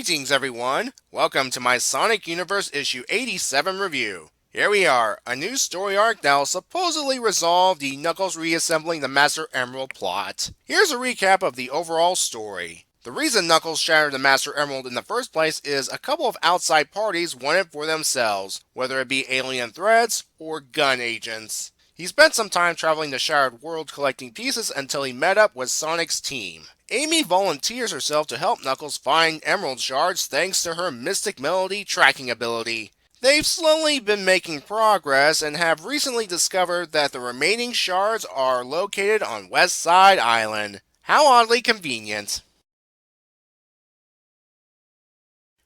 Greetings everyone! Welcome to my Sonic Universe issue 87 review. Here we are, a new story arc that will supposedly resolve the Knuckles reassembling the Master Emerald plot. Here's a recap of the overall story. The reason Knuckles shattered the Master Emerald in the first place is a couple of outside parties want it for themselves, whether it be alien threats or gun agents. He spent some time traveling the Shattered World collecting pieces until he met up with Sonic's team. Amy volunteers herself to help Knuckles find Emerald Shards thanks to her Mystic Melody tracking ability. They've slowly been making progress and have recently discovered that the remaining shards are located on West Side Island. How oddly convenient.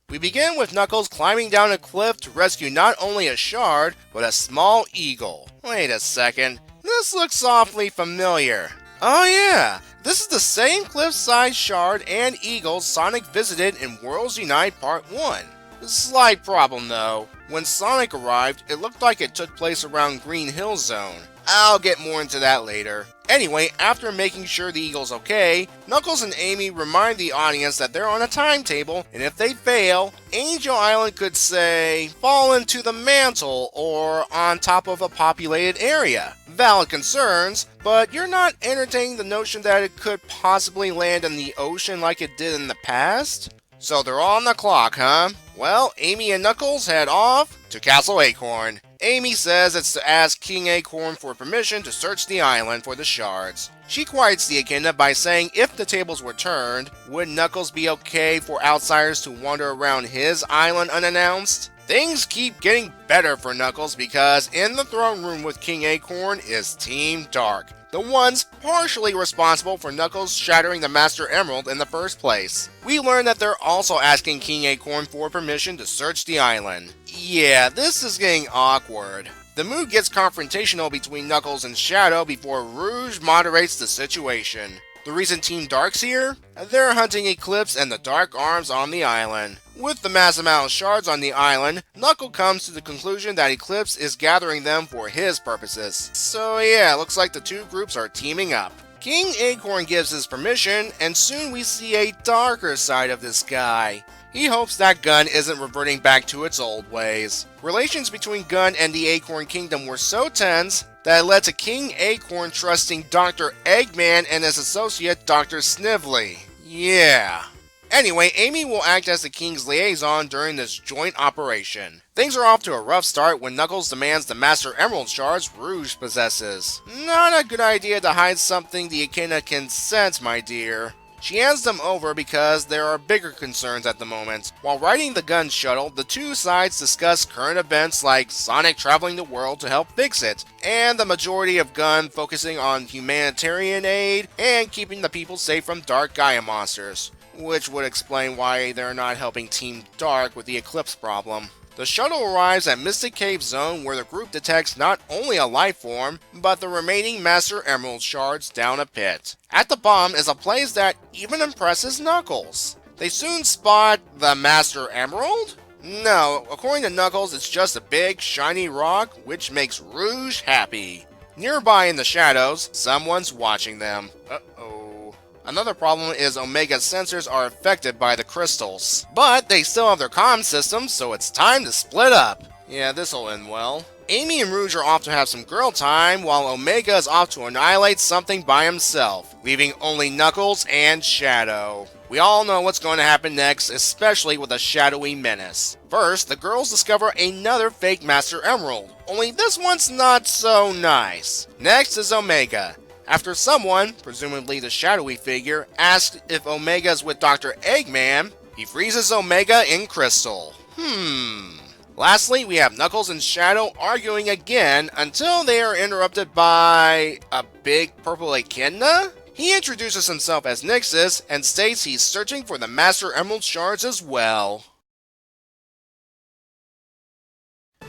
We begin with Knuckles climbing down a cliff to rescue not only a shard, but a small eagle. Wait a second, this looks awfully familiar. Oh yeah, this is the same cliffside shard and eagle Sonic visited in Worlds Unite Part 1. Slight problem though, when Sonic arrived, it looked like it took place around Green Hill Zone. I'll get more into that later. Anyway, after making sure the eagle's okay, Knuckles and Amy remind the audience that they're on a timetable, and if they fail, Angel Island could say, fall into the mantle or on top of a populated area. Valid concerns, but you're not entertaining the notion that it could possibly land in the ocean like it did in the past? So they're on the clock, huh? Well, Amy and Knuckles head off to Castle Acorn. Amy says it's to ask King Acorn for permission to search the island for the shards. She quiets the Echidna by saying if the tables were turned, would Knuckles be okay for outsiders to wander around his island unannounced? Things keep getting better for Knuckles because in the throne room with King Acorn is Team Dark, the ones partially responsible for Knuckles shattering the Master Emerald in the first place. We learn that they're also asking King Acorn for permission to search the island. Yeah, this is getting awkward. The mood gets confrontational between Knuckles and Shadow before Rouge moderates the situation. The reason Team Dark's here? They're hunting Eclipse and the Dark Arms on the island. With the mass amount of shards on the island, Knuckles comes to the conclusion that Eclipse is gathering them for his purposes. So yeah, looks like the two groups are teaming up. King Acorn gives his permission, and soon we see a darker side of this guy. He hopes that Gun isn't reverting back to its old ways. Relations between Gun and the Acorn Kingdom were so tense that it led to King Acorn trusting Dr. Eggman and his associate Dr. Snively. Yeah. Anyway, Amy will act as the King's liaison during this joint operation. Things are off to a rough start when Knuckles demands the Master Emerald Shards Rouge possesses. Not a good idea to hide something the Echidna can sense, my dear. She hands them over because there are bigger concerns at the moment. While riding the gun shuttle, the two sides discuss current events like Sonic traveling the world to help fix it, and the majority of Gun focusing on humanitarian aid and keeping the people safe from Dark Gaia monsters, which would explain why they're not helping Team Dark with the Eclipse problem. The shuttle arrives at Mystic Cave Zone where the group detects not only a life form, but the remaining Master Emerald Shards down a pit. At the bottom is a place that even impresses Knuckles. They soon spot the Master Emerald? No, according to Knuckles, it's just a big, shiny rock, which makes Rouge happy. Nearby in the shadows, someone's watching them. Uh-oh. Another problem is Omega's sensors are affected by the crystals. But they still have their comm systems, so it's time to split up. Yeah, this'll end well. Amy and Rouge are off to have some girl time, while Omega is off to annihilate something by himself, leaving only Knuckles and Shadow. We all know what's going to happen next, especially with a shadowy menace. First, the girls discover another fake Master Emerald, only this one's not so nice. Next is Omega. After someone, presumably the shadowy figure, asks if Omega's with Dr. Eggman, he freezes Omega in crystal. Lastly, we have Knuckles and Shadow arguing again until they are interrupted by a big purple echidna? He introduces himself as Nexus and states he's searching for the Master Emerald Shards as well.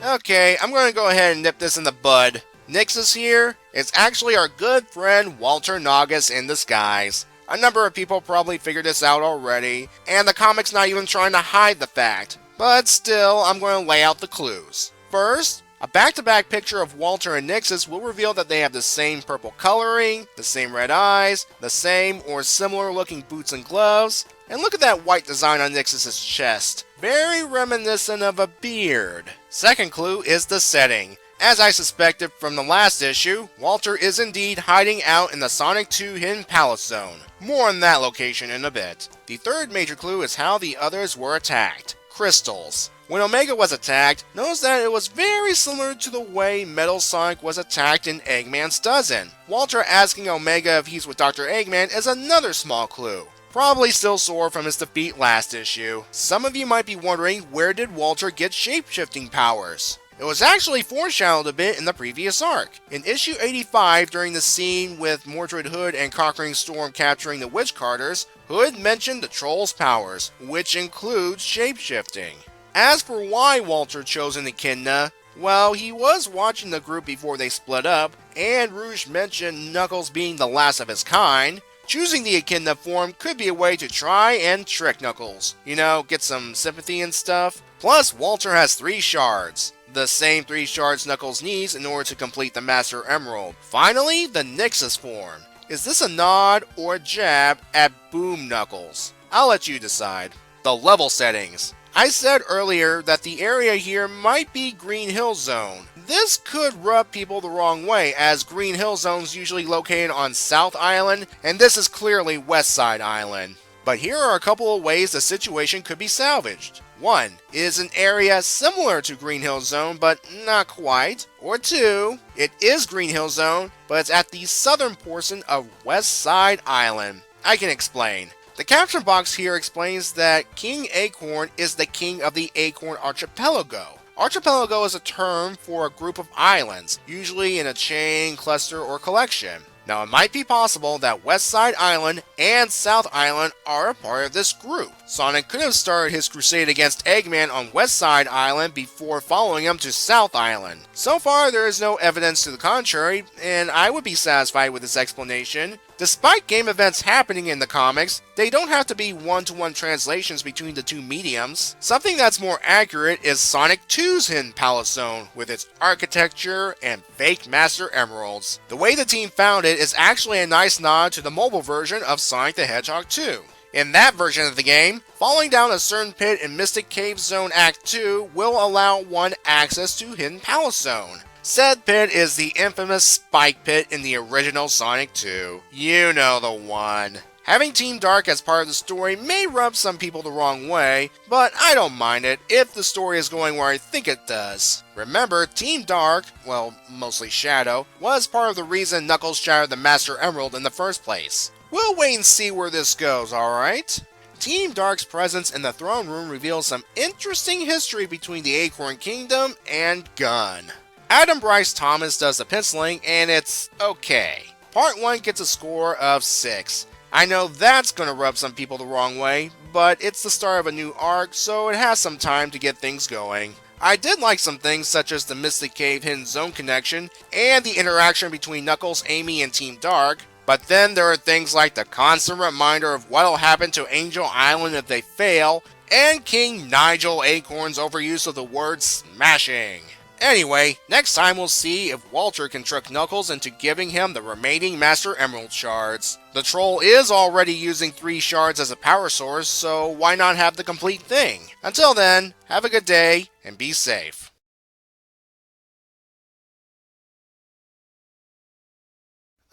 Okay, I'm going to go ahead and nip this in the bud. Nexus here, it's actually our good friend Walter Nagas in disguise. A number of people probably figured this out already, and the comic's not even trying to hide the fact. But still, I'm going to lay out the clues. First, a back-to-back picture of Walter and Nexus will reveal that they have the same purple coloring, the same red eyes, the same or similar looking boots and gloves, And look at that white design on Nexus' chest. Very reminiscent of a beard. Second clue is the setting. As I suspected from the last issue, Walter is indeed hiding out in the Sonic 2 Hidden Palace Zone. More on that location in a bit. The third major clue is how the others were attacked. Crystals. When Omega was attacked, notice that it was very similar to the way Metal Sonic was attacked in Eggman's Dozen. Walter asking Omega if he's with Dr. Eggman is another small clue. Probably still sore from his defeat last issue. Some of you might be wondering, where did Walter get shape-shifting powers? It was actually foreshadowed a bit in the previous arc. In issue 85, during the scene with Mordred Hood and Conquering Storm capturing the Witch Carters, Hood mentioned the Troll's powers, which includes shape-shifting. As for why Walter chose an Echidna, well, he was watching the group before they split up, and Rouge mentioned Knuckles being the last of his kind. Choosing the Echidna form could be a way to try and trick Knuckles. You know, get some sympathy and stuff. Plus, Walter has 3 shards. The same 3 shards Knuckles needs in order to complete the Master Emerald. Finally, the Nexus form. Is this a nod or a jab at Boom Knuckles? I'll let you decide. The level settings. I said earlier that the area here might be Green Hill Zone. This could rub people the wrong way, as Green Hill Zone's usually located on South Island, and this is clearly West Side Island. But here are a couple of ways the situation could be salvaged. 1. It is an area similar to Green Hill Zone, but not quite. Or 2. It is Green Hill Zone, but it's at the southern portion of West Side Island. I can explain. The caption box here explains that King Acorn is the king of the Acorn Archipelago. Archipelago is a term for a group of islands, usually in a chain, cluster, or collection. Now, it might be possible that West Side Island and South Island are a part of this group. Sonic could have started his crusade against Eggman on West Side Island before following him to South Island. So far, there is no evidence to the contrary, and I would be satisfied with this explanation. Despite game events happening in the comics, they don't have to be one-to-one translations between the two mediums. Something that's more accurate is Sonic 2's Hidden Palace Zone, with its architecture and fake Master Emeralds. The way the team found it is actually a nice nod to the mobile version of Sonic the Hedgehog 2. In that version of the game, falling down a certain pit in Mystic Cave Zone Act 2 will allow one access to Hidden Palace Zone. Said pit is the infamous Spike Pit in the original Sonic 2. You know the one. Having Team Dark as part of the story may rub some people the wrong way, but I don't mind it if the story is going where I think it does. Remember, Team Dark, well, mostly Shadow, was part of the reason Knuckles shattered the Master Emerald in the first place. We'll wait and see where this goes, alright? Team Dark's presence in the throne room reveals some interesting history between the Acorn Kingdom and Gun. Adam Bryce Thomas does the penciling, and it's okay. Part 1 gets a score of 6. I know that's gonna rub some people the wrong way, but it's the start of a new arc, so it has some time to get things going. I did like some things such as the Mystic Cave Hidden Zone connection, and the interaction between Knuckles, Amy, and Team Dark, but then there are things like the constant reminder of what'll happen to Angel Island if they fail, and King Nigel Acorn's overuse of the word smashing. Anyway, next time we'll see if Walter can trick Knuckles into giving him the remaining Master Emerald shards. The troll is already using 3 shards as a power source, so why not have the complete thing? Until then, have a good day, and be safe.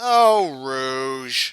Oh, Rouge.